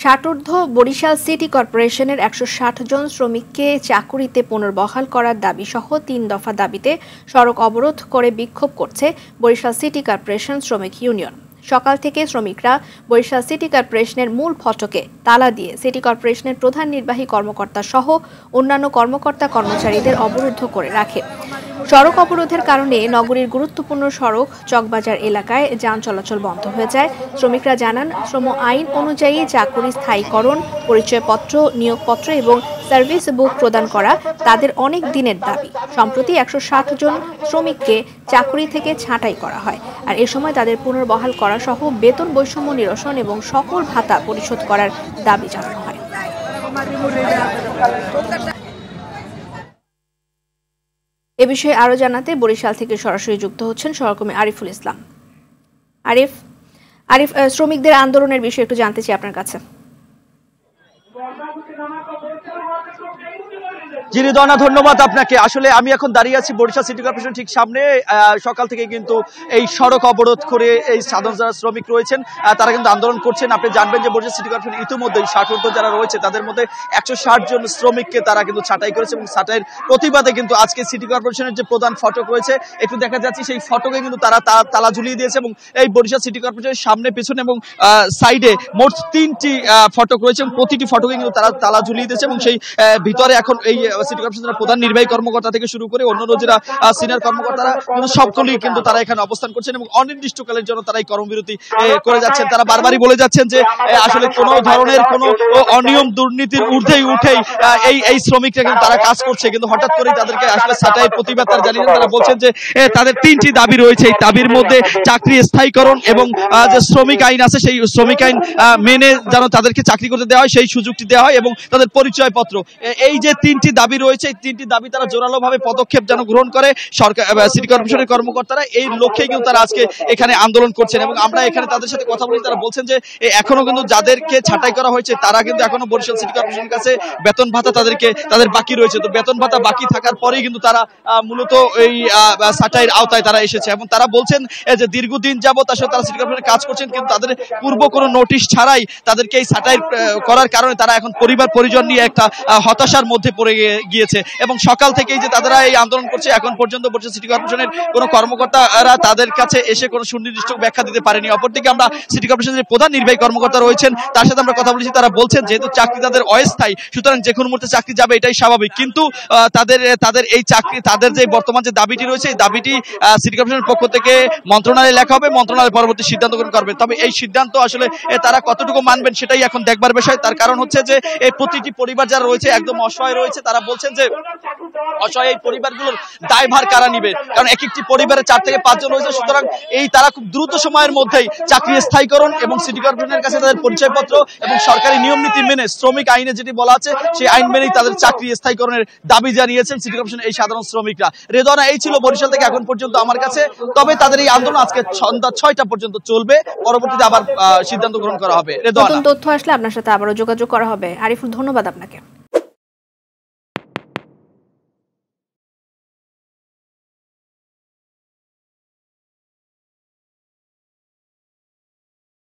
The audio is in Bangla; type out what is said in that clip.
ষাটোর্ধ্ব বরিশাল সিটি কর্পোরেশনের ১৬০ জন শ্রমিককে চাকুরিতে পুনর্বহাল করার দাবিসহ ৩ দফা দাবিতে সড়ক অবরোধ করে বিক্ষোভ করছে বরিশাল সিটি কর্পোরেশন শ্রমিক ইউনিয়ন। সকাল থেকে শ্রমিকরা বরিশাল সিটি কর্পোরেশনের মূল ফটকে তালা দিয়ে সিটি কর্পোরেশনের প্রধান নির্বাহী কর্মকর্তা সহ অন্যান্য কর্মকর্তা কর্মচারীদের অবরুদ্ধ করে রাখে। সড়ক অবরোধের কারণে নগরীর গুরুত্বপূর্ণ সড়ক চকবাজার এলাকায় যান চলাচল বন্ধ হয়ে যায়। শ্রমিকরা জানান, শ্রম আইন অনুযায়ী চাকুরি স্থায়ীকরণ, পরিচয়পত্র, নিয়োগপত্র এবং সার্ভিস বুক প্রদান করা তাদের অনেক দিনের দাবি। সম্প্রতি ১৬০ জন শ্রমিককে চাকুরি থেকে ছাঁটাই করা হয়, আর এ সময় তাদের পুনর্বহাল করা সহ বেতন বৈষম্য নিরসন এবং সকল ভাতা পরিশোধ করার দাবি জানানো হয়। এ বিষয়ে আরো জানাতে বরিশাল থেকে সরাসরি যুক্ত হচ্ছেন সহকর্মী আরিফুল ইসলাম। আরিফ, শ্রমিকদের আন্দোলনের বিষয়ে একটু জানতে চাই আপনার কাছে। জি রিদওয়ানা, ধন্যবাদ আপনাকে। আসলে আমি এখন দাঁড়িয়ে আছি বরিশাল সিটি কর্পোরেশন ঠিক সামনে। সকাল থেকে কিন্তু এই সড়ক অবরোধ করে এই সাধারণ যারা শ্রমিক রয়েছেন তারা কিন্তু আন্দোলন করছেন। আপনি জানবেন যে বরিশাল সিটি কর্পোরেশন ইতিমধ্যেই ৬০ যারা রয়েছে তাদের মধ্যে ১৬০ জন শ্রমিককে তারা কিন্তু ছাঁটাই করেছে এবং ছাঁটাইয়ের প্রতিবাদে কিন্তু আজকে সিটি কর্পোরেশনের যে প্রধান ফটক রয়েছে একটু দেখা যাচ্ছে সেই ফটকে কিন্তু তারা তালা ঝুলিয়ে দিয়েছে এবং এই বরিশাল সিটি কর্পোরেশনের সামনে, পেছনে এবং সাইডে মোট ৩টি ফটক রয়েছে এবং প্রতিটি ফটকে কিন্তু তারা তালা ঝুলিয়ে দিয়েছে এবং সেই ভিতরে এখন এই সিটি কর্পোরেশনের প্রধান নির্বাহী কর্মকর্তা থেকে শুরু করে অন্যান্য যারা সিনিয়র কর্মকর্তারা কিন্তু সকলেই কিন্তু তারা এখানে অবস্থান করছেন এবং অনির্দিষ্টকালের জন্য তারা এই কর্মবিরতি করে যাচ্ছেন। তারা বারবারই বলে যাচ্ছেন যে আসলে কোনো ধরনের কোনো অনিয়ম দুর্নীতির ঊর্ধ্বেই উঠেই এই শ্রমিকরা কিন্তু তারা কাজ করছে, কিন্তু হঠাৎ করেই তাদেরকে আসলে ছাঁটাইয়ের প্রতিবাদ তারা জানিয়েছেন। তারা বলছেন যে তাদের ৩টি দাবি রয়েছে। এই দাবির মধ্যে চাকরি স্থায়ীকরণ এবং যে শ্রমিক আইন আছে সেই শ্রমিক আইন মেনে যেন তাদেরকে চাকরি করতে দেওয়া হয় সেই সুযোগটি দেওয়া হয় এবং তাদের পরিচয়পত্র, এই যে ৩টি দাবি রয়েছে এই 3টি দাবি তারা জোরালোভাবে পদক্ষেপ যেন গ্রহণ করে সরকার সিটি কর্পোরেশনের কর্মকর্তারা। এই লক্ষ্যে কিন্তু তারা আজকে এখানে আন্দোলন করছেন এবং আমরা এখানে তাদের সাথে কথা বলি। তারা বলছেন যে এখনো কিন্তু যাদেরকে ছাঁটাই করা হয়েছে তারা কিন্তু এখনো বরিশাল সিটি কর্পোরেশনের কাছে বেতন ভাতা তাদের বাকি রয়েছে। তো বেতন ভাতা বাকি থাকার পরেই কিন্তু তারা মূলত এই ছাঁটাইয়ের আওতায় তারা এসেছে এবং তারা বলছেন যে দীর্ঘদিন যাবত আসলে তারা সিটি কর্পোরেশনে কাজ করছেন, কিন্তু তাদের পূর্ব কোনো নোটিশ ছাড়াই তাদেরকে এই ছাঁটাই করার কারণে তারা এখন পরিবার পরিজন নিয়ে একটা হতাশার মধ্যে পড়ে গিয়েছে এবং সকাল থেকেই যে তারা এই আন্দোলন করছে এখন পর্যন্ত বরিশাল সিটি কর্পোরেশনের কোনো কর্মকর্তারা তাদের কাছে এসে কোনো সুনির্দিষ্ট ব্যাখ্যা দিতে পারেনি। অপরদিকে আমরা সিটি কর্পোরেশনের প্রধান নির্বাহী কর্মকর্তা রয়েছেন তার সাথে আমরা কথা বলেছি। তারা বলছেন যেহেতু চাকরি তাদের অস্থায়ী, সুতরাং যে কোনো মুহূর্তে চাকরি যাবে এটাই স্বাভাবিক, কিন্তু তাদের এই চাকরি, তাদের যে বর্তমান যে দাবিটি রয়েছে এই দাবিটি সিটি কর্পোরেশনের পক্ষ থেকে মন্ত্রণালয়ে লেখা হবে, মন্ত্রণালয় পরবর্তী সিদ্ধান্ত গ্রহণ করবে। তবে এই সিদ্ধান্ত আসলে তারা কতটুকু মানবেন সেটাই এখন দেখবার বিষয়। তার কারণ হচ্ছে যে এই প্রতিটি পরিবার যারা রয়েছে একদম অসহায় রয়েছে, তারা বলছেন যে অসহায় এই পরিবারগুলোর দায়ভার কারা নিবে, কারণ এক একটি পরিবারে 4 থেকে 5 জন রয়েছে। সুতরাং তারা খুব দ্রুত সময়ের মধ্যেই চাকরি স্থায়ীকরণ এবং সিটি কর্পোরেশনের কাছে তাদের পরিচয়পত্র এবং সরকারি নিয়ম নীতি মেনে শ্রমিক আইনে যেটি বলা আছে সেই আইন মেনেই তাদের চাকরি স্থায়ীকরণের দাবি জানিয়েছেন সিটি কর্পোরেশনের এই সাধারণ শ্রমিকরা। রেদওয়ানা, এই ছিল বরিশাল থেকে এখন পর্যন্ত আমার কাছে। তবে তাদের এই আন্দোলন আজকে সন্ধ্যা 6টা পর্যন্ত চলবে, পরবর্তীতে আবার সিদ্ধান্ত গ্রহণ করা হবে। রেদওয়ানা, তথ্য আসলে আপনার সাথে আবারও যোগাযোগ করা হবে। আরিফুল, ধন্যবাদ আপনাকে।